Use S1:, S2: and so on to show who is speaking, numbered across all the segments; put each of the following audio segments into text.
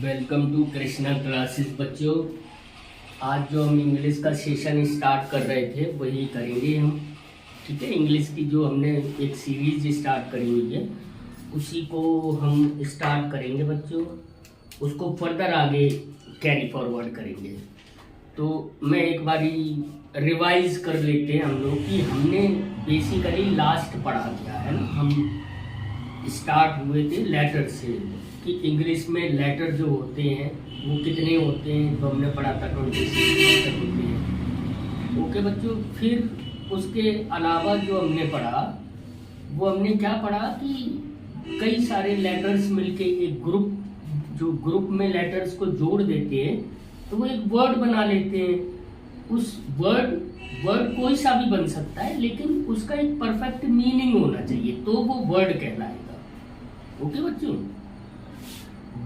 S1: Welcome to Krishna classes बच्चों। आज जो हम इंग्लिश का सेशन स्टार्ट कर रहे थे वही करेंगे हम। ठीक है, इंग्लिश की जो हमने एक सीरीज स्टार्ट करी हुई है उसी को हम स्टार्ट करेंगे बच्चों, उसको फर्दर आगे कैरी फॉरवर्ड करेंगे। तो मैं एक बारी रिवाइज कर लेते हैं हम लोग कि हमने बेसिकली लास्ट पढ़ा क्या है ना। हम स्टार्ट हुए थे लेटर से कि इंग्लिश में लेटर जो होते हैं वो कितने होते हैं, तो हमने पढ़ा था 26 लेटर होते हैं। ओके बच्चों, फिर उसके अलावा जो हमने पढ़ा वो हमने क्या पढ़ा कि कई सारे लेटर्स मिलके एक ग्रुप, जो ग्रुप में लेटर्स को जोड़ देते हैं तो वो एक वर्ड बना लेते हैं। उस वर्ड कोई सा भी बन सकता है लेकिन उसका एक परफेक्ट मीनिंग होना चाहिए तो वो वर्ड कहलाएगा। ओके बच्चों,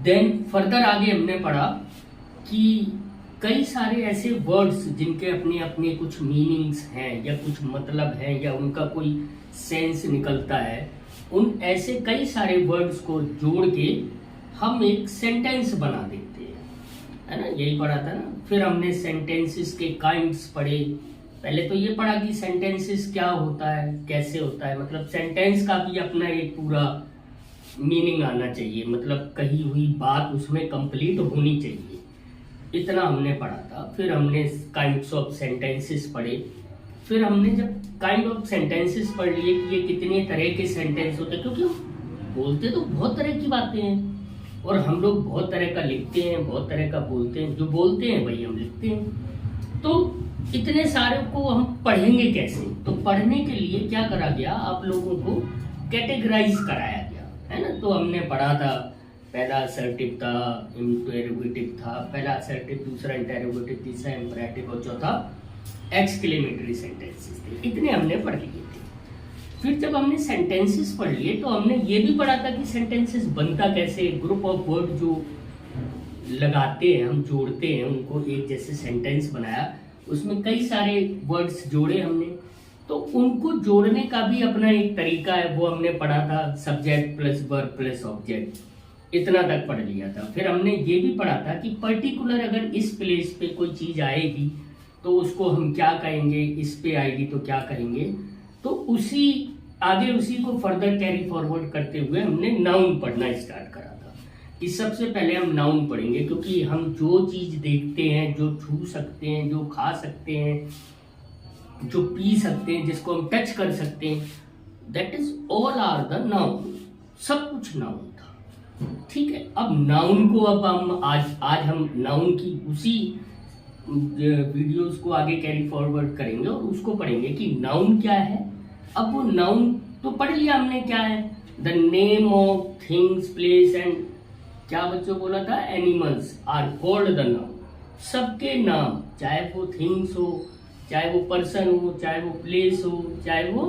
S1: देन फर्दर आगे हमने पढ़ा कि कई सारे ऐसे वर्ड्स जिनके अपने अपने कुछ मीनिंग्स हैं या कुछ मतलब है या उनका कोई सेंस निकलता है, उन ऐसे कई सारे वर्ड्स को जोड़ के हम एक सेंटेंस बना देते हैं, है ना। यही पढ़ा था ना। फिर हमने सेंटेंसेस के काइंड्स पढ़े। पहले तो ये पढ़ा कि सेंटेंसेस क्या होता है, कैसे होता है, मतलब सेंटेंस का भी अपना एक पूरा मीनिंग आना चाहिए, मतलब कही हुई बात उसमें कंप्लीट होनी चाहिए, इतना हमने पढ़ा था। फिर हमने काइंड्स ऑफ सेंटेंसेस पढ़े। फिर हमने जब काइंड ऑफ सेंटेंसेस पढ़ लिए कि ये कितने तरह के सेंटेंस होते हैं, क्योंकि बोलते तो बहुत तरह की बातें हैं और हम लोग बहुत तरह का लिखते हैं, बहुत तरह का बोलते हैं। जो बोलते हैं वही हम लिखते हैं। तो इतने सारे को हम पढ़ेंगे कैसे? तो पढ़ने के लिए क्या करा गया, आप लोगों को कैटेगराइज कराया गया, है ना। तो हमने पढ़ा था पहला असर्टिव था, इंटरोगेटिव था, पहला असर्टिव, दूसरा इंटरोगेटिव, तीसरा इंपरेटिव और चौथा एक्सक्लेमेटरी सेंटेंसेस थे। इतने हमने पढ़ लिए थे। फिर जब हमने सेंटेंसेस पढ़ लिए तो हमने ये भी पढ़ा था कि सेंटेंसेस बनता कैसे। ग्रुप ऑफ वर्ड जो लगाते हैं, हम जोड़ते हैं, उनको एक जैसे सेंटेंस बनाया, उसमें कई सारे वर्ड्स जोड़े हमने, तो उनको जोड़ने का भी अपना एक तरीका है, वो हमने पढ़ा था। Subject plus verb plus object, इतना तक पढ़ लिया था। फिर हमने ये भी पढ़ा था कि पर्टिकुलर अगर इस प्लेस पे कोई चीज आएगी तो उसको हम क्या कहेंगे, इस पे आएगी तो क्या कहेंगे। तो उसी को फर्दर कैरी फॉरवर्ड करते हुए हमने नाउन पढ़ना स्टार्ट करा था कि सबसे पहले हम नाउन पढ़ेंगे, क्योंकि हम जो चीज देखते हैं, जो छू सकते हैं, जो खा सकते हैं, जो पी सकते हैं, जिसको हम टच कर सकते हैं, that is all are the noun. सब कुछ नाउन था। ठीक है, अब नाउन को अब हम आज हम नाउन की उसी वीडियोस को आगे कैरी फॉरवर्ड करेंगे और उसको पढ़ेंगे कि नाउन क्या है। अब वो नाउन तो पढ़ लिया हमने, क्या है, the name of things, place and क्या बच्चों बोला था, animals are called the noun. सबके नाम, चाहे वो थिंग्स हो, चाहे वो पर्सन हो, चाहे वो प्लेस हो, चाहे वो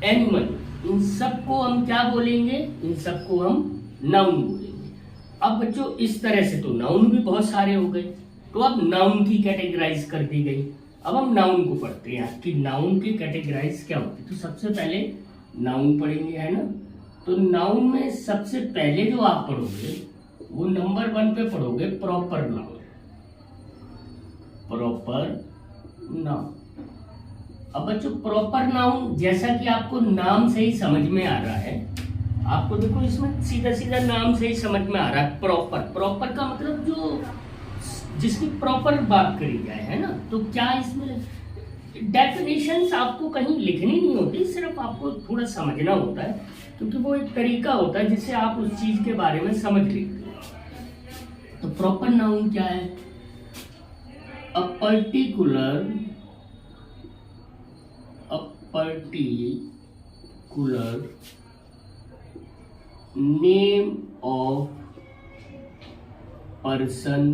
S1: एनिमल, इन सबको हम क्या बोलेंगे, इन सबको हम नाउन बोलेंगे। अब बच्चों इस तरह से तो नाउन भी बहुत सारे हो गए, तो अब नाउन की कैटेगराइज कर दी गई। अब हम नाउन को पढ़ते हैं कि नाउन की कैटेगराइज क्या होती है। तो सबसे पहले नाउन पढ़ेंगे, है ना। तो नाउन में सबसे पहले जो आप पढ़ोगे वो नंबर 1 पे पढ़ोगे प्रॉपर नाउन। Proper noun. अब बच्चों प्रॉपर नाउन, जैसा कि आपको नाम से ही समझ में आ रहा है, आपको देखो इसमें सीधा सीधा नाम से ही समझ में आ रहा है प्रॉपर का मतलब जो जिसकी प्रॉपर बात करी जाए, है ना। तो क्या इसमें डेफिनेशंस आपको कहीं लिखनी नहीं होती, सिर्फ आपको थोड़ा समझना होता है, क्योंकि वो एक तरीका होता है जिससे आप उस चीज के बारे में समझ लेते हो। तो प्रॉपर नाउन क्या है, a particular name of person,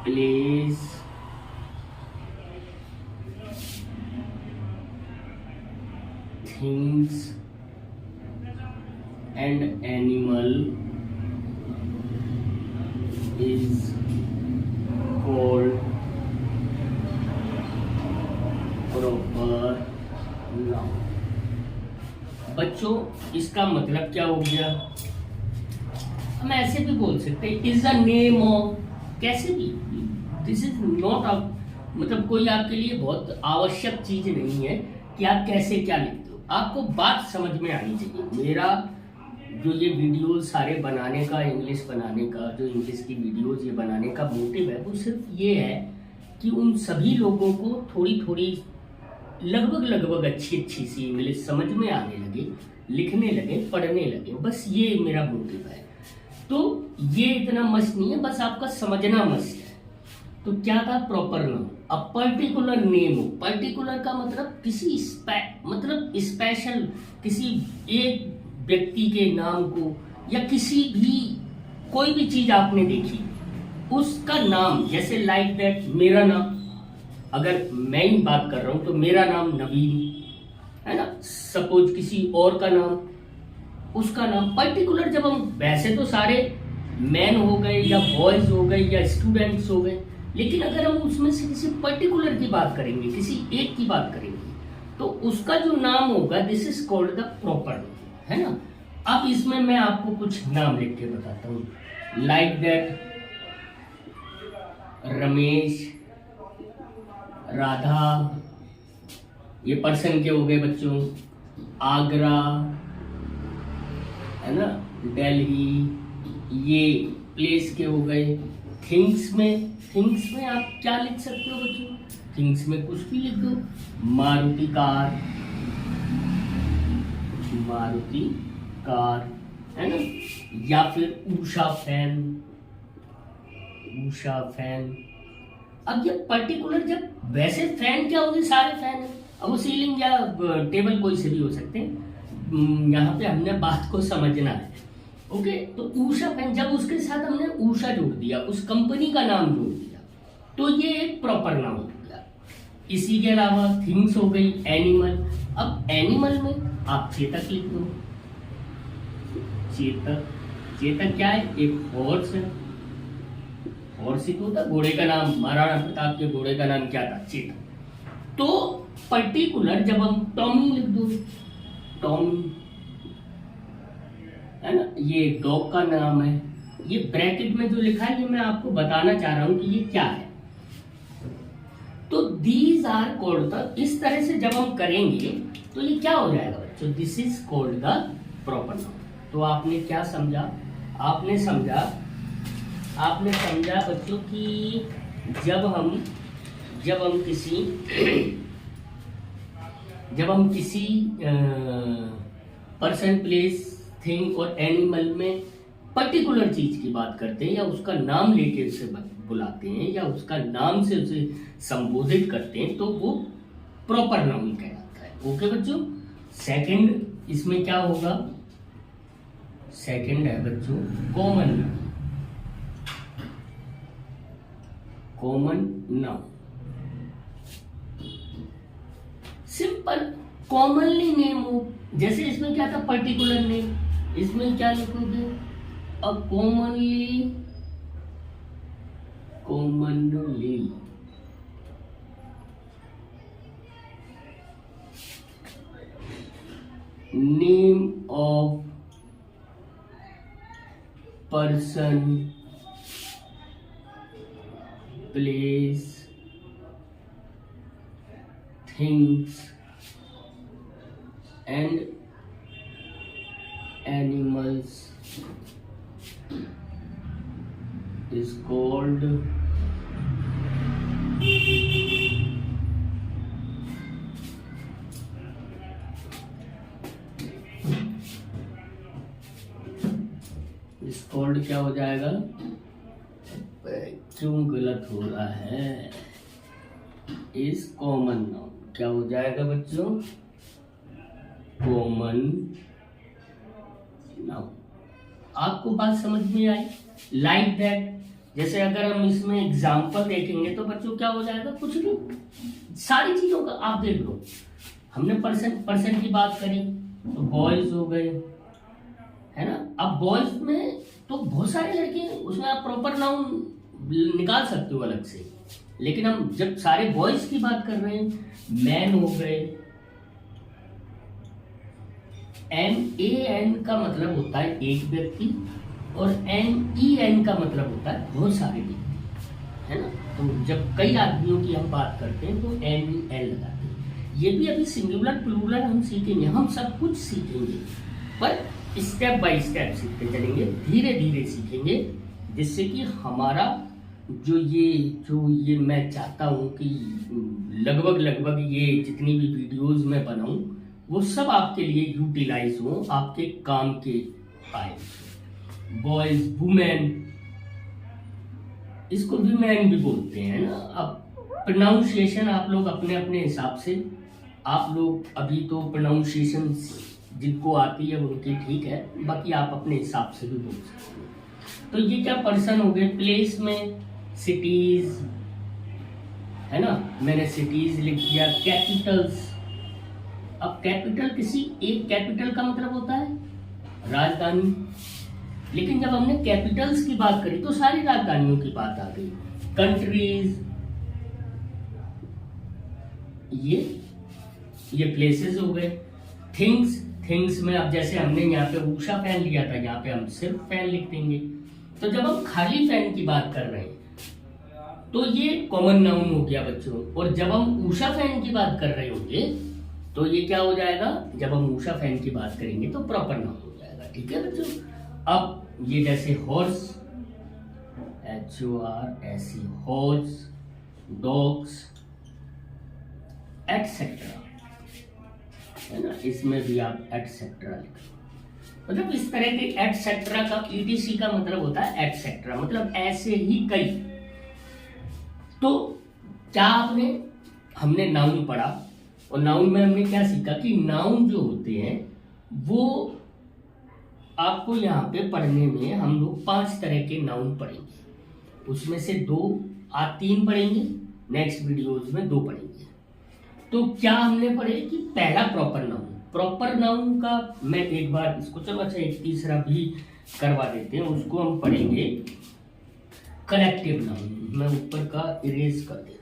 S1: place, things and animal is called proper noun. बच्चों इसका मतलब क्या हो गया, हम ऐसे भी बोल सकते हैं इज द नेम ऑफ, कैसे भी। दिस इज नॉट अ, मतलब कोई आपके लिए बहुत आवश्यक चीज नहीं है कि आप कैसे क्या लिखते हो, आपको बात समझ में आनी चाहिए। मेरा जो ये वीडियो सारे बनाने का, इंग्लिश बनाने का, जो इंग्लिश की वीडियोज ये बनाने का मोटिव है, वो सिर्फ ये है कि उन सभी लोगों को थोड़ी थोड़ी लगभग अच्छी अच्छी सी इंग्लिश समझ में आने लगे, लिखने लगे, पढ़ने लगे, बस ये मेरा मोटिव है। तो ये इतना मस्त नहीं है, बस आपका समझना मस्त है। तो क्या था proper noun, a particular name. Particular का मतलब किसी मतलब स्पेशल, किसी एक व्यक्ति के नाम को, या किसी भी कोई भी चीज आपने देखी उसका नाम, जैसे लाइक दैट मेरा नाम, अगर मैं ही बात कर रहा हूं तो मेरा नाम नवीन है ना, सपोज किसी और का नाम, उसका नाम। पर्टिकुलर जब हम, वैसे तो सारे मैन हो गए या बॉयज हो गए या स्टूडेंट्स हो गए, लेकिन अगर हम उसमें से किसी पर्टिकुलर की बात करेंगे, किसी एक की बात करेंगे, तो उसका जो नाम होगा this is called the proper, है ना। अब इसमें मैं आपको कुछ नाम लिख के बताता हूं, लाइक दैट रमेश, राधा, ये पर्सन के हो गए बच्चों, आगरा, है ना, दिल्ली, ये प्लेस के हो गए। थिंग्स में आप क्या लिख सकते हो बच्चों, थिंग्स में कुछ भी लिख दो, मारुति कार, है ना, या फिर उषा फैन। अब ये पर्टिकुलर, जब वैसे फैन क्या होगी, सारे फैन है, अब वो सीलिंग या टेबल कोई से भी हो सकते हैं, यहाँ पे हमने बात को समझना है। ओके, तो उषा फैन, जब उसके साथ हमने उषा जोड़ दिया, उस कंपनी का नाम जोड़ दिया, तो ये एक प्रॉपर नाउन हो गया। इसी के अलावा थिंग्स हो गई, एनिमल। अब एनिमल में आप चेतक लिख दो, चेतक क्या है, एक हॉर्स है। हॉर्स ही तो होता, घोड़े का नाम, महाराणा प्रताप के घोड़े का नाम क्या था, चेतक। तो पर्टिकुलर जब हम टॉमी लिख दो, टॉमी, है ना, ये डॉग का नाम है। ये ब्रैकेट में जो लिखा है, ये मैं आपको बताना चाह रहा हूं कि ये क्या है। तो दीज आर कॉल्ड द, इस तरह से जब हम करेंगे तो ये क्या हो जाएगा बच्चों, this is called the proper noun. तो आपने क्या समझा, आपने समझा बच्चों कि जब हम किसी पर्सन, प्लेस, थिंग और एनिमल में पर्टिकुलर चीज की बात करते हैं, या उसका नाम लेके उसे बुलाते हैं, या उसका नाम से उसे संबोधित करते हैं, तो वो प्रॉपर नाउन कहलाता है। ओके बच्चों, सेकंड इसमें क्या होगा, सेकंड है बच्चों common noun. Simple commonly name हो, जैसे इसमें क्या था पर्टिकुलर नेम, इसमें क्या लिखोगे, a commonly name of person, place, things and animals is called क्या हो जाएगा, क्यों गलत हो रहा है, इज कॉमन नाउन। क्या हो जाएगा बच्चों, कॉमन नाउन। आपको बात समझ में आई, लाइक दैट। जैसे अगर हम इसमें एग्जाम्पल देखेंगे तो बच्चों क्या हो जाएगा, कुछ भी, सारी चीजों का आप देख लो। हमने पर्सन की बात करी तो बॉयज हो गए, है ना। अब बॉयज में तो बहुत सारे लड़के हैं, उसमें आप प्रॉपर नाउन निकाल सकते हो अलग से, लेकिन हम जब सारे बॉयज की बात कर रहे हैं, मैन हो गए, MAN का मतलब होता है एक व्यक्ति, और NEN का मतलब होता है बहुत सारे व्यक्ति, है ना। तो जब कई आदमियों की हम बात करते हैं तो NEN लगाते हैं। ये भी अभी सिंगुलर प्लूरल हम सीखेंगे, हम सब कुछ सीखेंगे, पर स्टेप बाय स्टेप सीखते चलेंगे, धीरे धीरे सीखेंगे, जिससे कि हमारा जो ये मैं चाहता हूँ कि लगभग ये जितनी भी वीडियोस मैं बनाऊं वो सब आपके लिए यूटिलाइज हो, आपके काम के आए। बॉयज, वुमेन, इसको वीमेन भी बोलते हैं ना। अब प्रोनाउंसिएशन आप लोग अपने अपने हिसाब से, आप लोग अभी तो प्रोनाउंसिएशन जिनको आती है उनकी ठीक है, बाकी आप अपने हिसाब से भी बोल सकते हैं। तो ये क्या पर्सन हो गए। प्लेस में सिटीज, है ना, मैंने सिटीज लिख दिया। कैपिटल्स, अब कैपिटल किसी एक कैपिटल का मतलब होता है राजधानी, लेकिन जब हमने कैपिटल्स की बात करी तो सारी राजधानियों की बात आ गई। कंट्रीज, ये प्लेसेस हो गए। थिंग्स में अब जैसे हमने यहाँ पे उषा फैन लिया था, यहाँ पे हम सिर्फ फैन लिख देंगे। तो जब हम खाली फैन की बात कर रहे हैं तो ये कॉमन नाउन हो गया बच्चों, और जब हम उषा फैन की बात कर रहे होंगे तो ये क्या हो जाएगा, जब हम उषा फैन की बात करेंगे तो प्रॉपर नाउन हो जाएगा। ठीक है बच्चों। अब ये जैसे horse, HORS, horse, dogs, etcetera, है ना, इसमें भी आप एटसेट्रा लिखो। मतलब इस तरह के एटसेट्रा का ETC का मतलब होता है एटसेट्रा, मतलब ऐसे ही कई। तो क्या हमने नाउन पढ़ा, और नाउन में हमने क्या सीखा कि नाउन जो होते हैं वो आपको यहाँ पे पढ़ने में हम लोग 5 तरह के नाउन पढ़ेंगे, उसमें से 3 पढ़ेंगे, नेक्स्ट वीडियोज में 2 पढ़ेंगे। तो क्या हमने पढ़े कि पहला प्रॉपर नाउन का मैं एक बार इसको, चलो अच्छा एक तीसरा भी करवा देते हैं, उसको हम पढ़ेंगे कलेक्टिव नाउन। मैं ऊपर का इरेज कर देता हूं।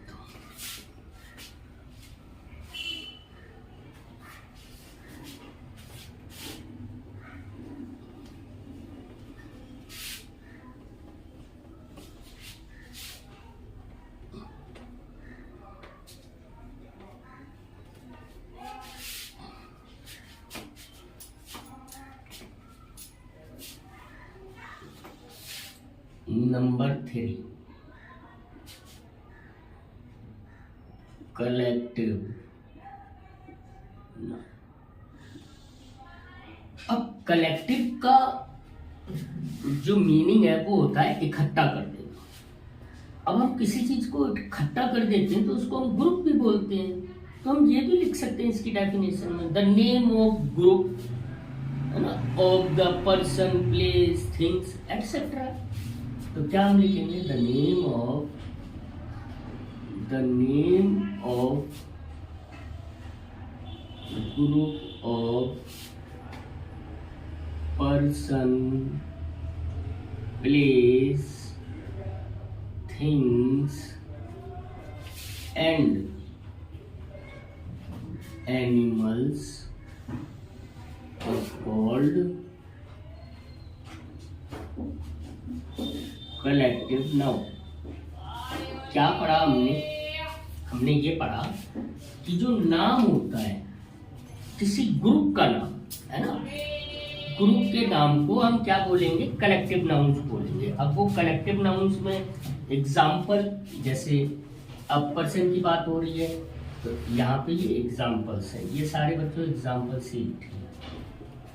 S1: Number 3, collective. अब कलेक्टिव का जो मीनिंग है वो होता है इकट्ठा कर देना। अब हम किसी चीज को इकट्ठा कर देते हैं तो उसको हम ग्रुप भी बोलते हैं। तो हम ये भी लिख सकते हैं इसकी डेफिनेशन में, द नेम ऑफ ग्रुप, है ना, of the person, place, things, etcetera. तो क्या हम लिखेंगे, the name of group of person, place, things and animals is called collective noun. क्या पढ़ा हमने ये पढ़ा कि जो नाम होता है किसी ग्रुप का नाम, है ना, ग्रुप के नाम को हम क्या बोलेंगे, कलेक्टिव नाउन्स बोलेंगे। अब वो कलेक्टिव नाउन्स में एग्जाम्पल, जैसे अब पर्सन की बात हो रही है तो यहाँ पे ये एग्जाम्पल्स है, ये सारे बच्चों एग्जाम्पल्स ही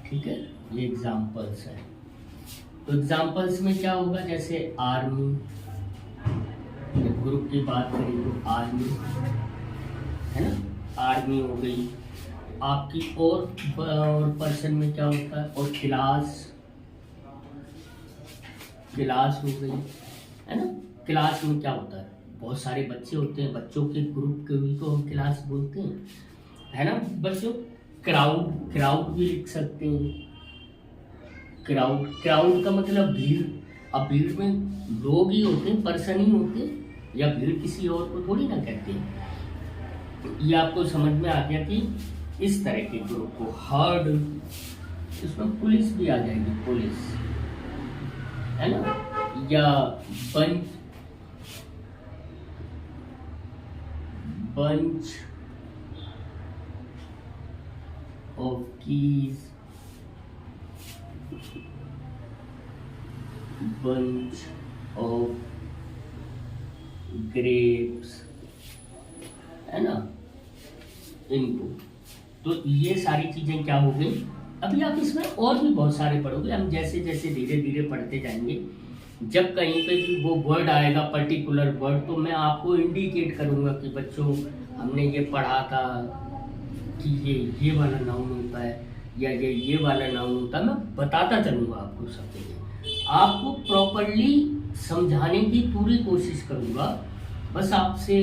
S1: ठीक है, ये एग्जाम्पल्स है। तो एग्जाम्पल्स में क्या होगा, जैसे आर्मी, ग्रुप की बात करें तो आर्मी, है ना, आर्मी हो गई आपकी। और पर्सन में क्या होता है, और क्लास हो गई, है ना। क्लास में क्या होता है, बहुत सारे बच्चे होते हैं, बच्चों के ग्रुप के भी तो हम क्लास बोलते हैं, है ना बच्चों। क्राउड भी लिख सकते हैं। क्राउड का मतलब भीड़। अब भीड़ में लोग ही होते हैं, पर्सन ही होते हैं, या भीड़ किसी और को थोड़ी ना कहते हैं। ये आपको समझ में आ गया कि इस तरह के ग्रुप को हर्ड, इसमें पुलिस भी आ जाएगी, पुलिस, है ना, या bunch of keys, bunch of grapes, है ना, इनको। तो ये सारी चीजें क्या हो गई। अभी आप इसमें और भी बहुत सारे पढ़ोगे, हम जैसे जैसे धीरे धीरे पढ़ते जाएंगे। जब कहीं पे भी वो वर्ड आएगा, पर्टिकुलर वर्ड, तो मैं आपको इंडिकेट करूंगा कि बच्चों हमने ये पढ़ा था कि ये वाला नाउन होता है या ये वाला नाउन होता है। मैं बताता चलूंगा आपको सब चीजें, आपको प्रॉपरली समझाने की पूरी कोशिश करूंगा। बस आपसे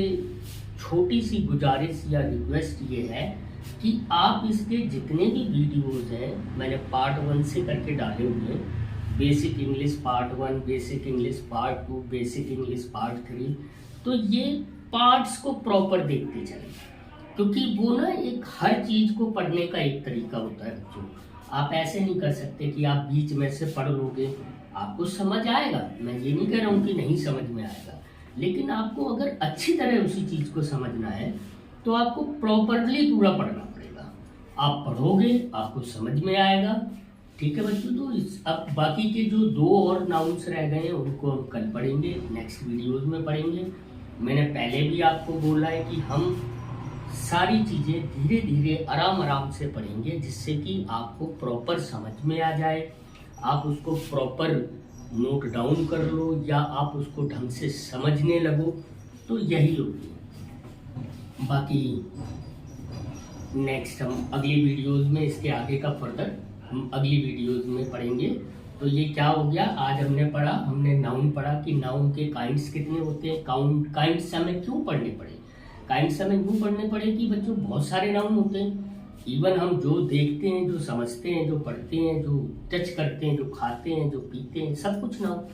S1: छोटी सी गुजारिश या रिक्वेस्ट ये है कि आप इसके जितने भी वीडियोस हैं, मैंने पार्ट 1 से करके डाले हुए हैं। Basic English part 1, basic English part 2, basic English part 3, तो ये पार्ट्स को प्रॉपर देखते चलें, क्योंकि वो ना एक हर चीज को पढ़ने का एक तरीका होता है बच्चों। आप ऐसे नहीं कर सकते कि आप बीच में से पढ़ लोगे, आपको समझ आएगा। मैं ये नहीं कह रहा हूँ कि नहीं समझ में आएगा, लेकिन आपको अगर अच्छी तरह उसी चीज को समझना है तो आपको प्रॉपरली पूरा पढ़ना पड़ेगा। आप पढ़ोगे, आपको समझ में आएगा। ठीक है बच्चों, तो अब बाकी के जो 2 और नाउन्स रह गए हैं उनको हम कल पढ़ेंगे, नेक्स्ट वीडियोस में पढ़ेंगे। मैंने पहले भी आपको बोला है कि हम सारी चीज़ें धीरे धीरे आराम आराम से पढ़ेंगे, जिससे कि आपको प्रॉपर समझ में आ जाए, आप उसको प्रॉपर नोट डाउन कर लो या आप उसको ढंग से समझने लगो, तो यही होगी। बाकी नेक्स्ट हम अगली वीडियोस में इसके आगे का फर्दर हम अगली वीडियोस में पढ़ेंगे। तो ये क्या हो गया, आज हमने नाउन पढ़ा कि नाउन के काइंड्स कितने होते हैं, काइंड्स हमें क्यों पढ़ने पड़े। काइंड्स हमें क्यों पढ़ने पड़े कि बच्चों बहुत सारे नाउन होते हैं। इवन हम जो देखते हैं, जो समझते हैं, जो पढ़ते हैं, जो टच करते हैं, जो खाते हैं, जो पीते हैं, सब कुछ नाउन।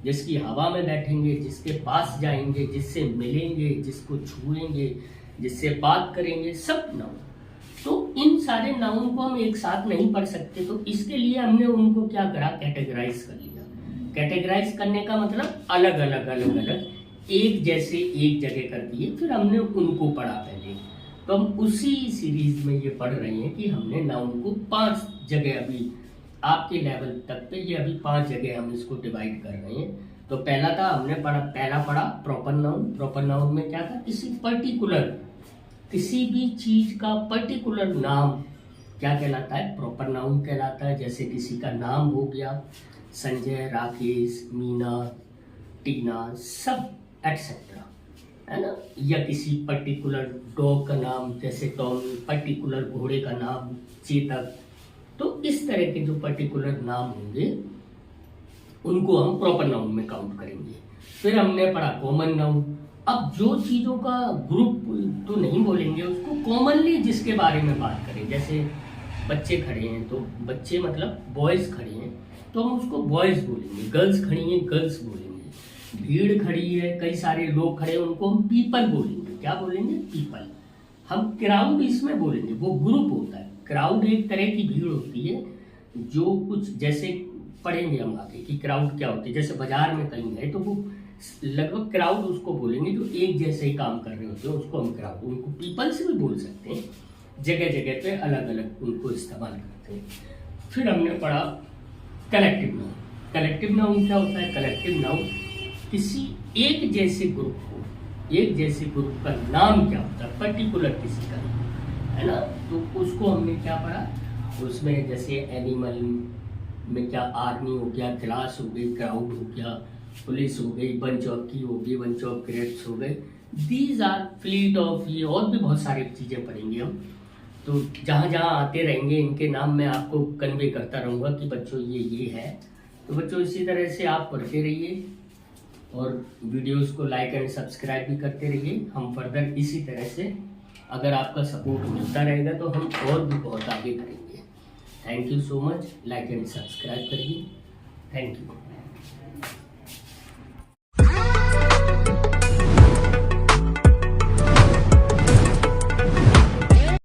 S1: जिसकी हवा में बैठेंगे, जिसके पास जाएंगे, जिससे मिलेंगे, जिसको छुएंगे, जिससे बात करेंगे, सब नाउन। तो इन सारे नाउन को हम एक साथ नहीं पढ़ सकते, तो इसके लिए हमने उनको क्या करा, कैटेगराइज कर लिया। कैटेगराइज करने का मतलब अलग अलग एक जैसे एक जगह कर दिए, फिर हमने उनको पढ़ा पहले। तो हम उसी सीरीज में ये पढ़ रहे हैं कि हमने नाउन को 5 जगह, अभी आपके लेवल तक पे ये अभी 5 जगह हम इसको डिवाइड कर रहे हैं। तो पहला था, हमने पहला पढ़ा प्रॉपर नाउन। प्रॉपर नाउन में क्या था, किसी भी चीज का पर्टिकुलर नाम क्या कहलाता है, प्रॉपर नाउन कहलाता है। जैसे किसी का नाम हो गया संजय, राकेश, मीना, टीना, सब एटसेट्रा, है ना। या किसी पर्टिकुलर डॉग का नाम, जैसे टॉमी, पर्टिकुलर घोड़े का नाम चेतक। तो इस तरह के जो पर्टिकुलर नाम होंगे उनको हम प्रॉपर नाउन में काउंट करेंगे। फिर हमने पढ़ा कॉमन नाउन। अब जो चीजों का ग्रुप तो नहीं बोलेंगे, उसको कॉमनली जिसके बारे में बात करें। जैसे बच्चे खड़े हैं तो बच्चे मतलब बॉयज खड़े हैं तो हम उसको बॉयज बोलेंगे, गर्ल्स खड़ी हैं गर्ल्स बोलेंगे, भीड़ खड़ी है, कई सारे लोग खड़े हैं, उनको हम पीपल बोलेंगे। क्या बोलेंगे, पीपल। हम क्राउड इसमें बोलेंगे, वो ग्रुप होता है। क्राउड एक तरह की भीड़ होती है, जो कुछ जैसे पढ़ेंगे हम आगे कि क्राउड क्या होती है। जैसे बाजार में कहीं है तो वो लगभग क्राउड उसको बोलेंगे जो एक जैसे ही काम कर रहे होते हैं, उसको हम क्राउड, उनको पीपल से भी बोल सकते हैं। जगह जगह पे अलग अलग उनको इस्तेमाल करते हैं। फिर हमने पढ़ा कलेक्टिव नाउन। कलेक्टिव नाउन क्या होता है, कलेक्टिव नाउन किसी एक जैसे ग्रुप को, एक जैसे ग्रुप का नाम क्या होता है, पर्टिकुलर किसी का, है ना। तो उसको हमने क्या पढ़ा, उसमें जैसे एनिमल में क्या, आर्मी हो गया, क्लास हो गई, क्राउड हो गया, पुलिस हो गई, बंच ऑफ की हो गई, बंच ऑफ ग्रेप्स हो गए। दीज आर फ्लीट ऑफ, ये और भी बहुत सारी चीज़ें पढ़ेंगे हम। तो जहाँ जहाँ आते रहेंगे इनके नाम मैं आपको कन्वे करता रहूँगा कि बच्चों ये है। तो बच्चों इसी तरह से आप पढ़ते रहिए और वीडियोस को लाइक एंड सब्सक्राइब भी करते रहिए। हम फर्दर इसी तरह से अगर आपका सपोर्ट मिलता रहेगा तो हम और भी बहुत आगे करेंगे। Thank you so much. Like and subscribe करिए। Thank you.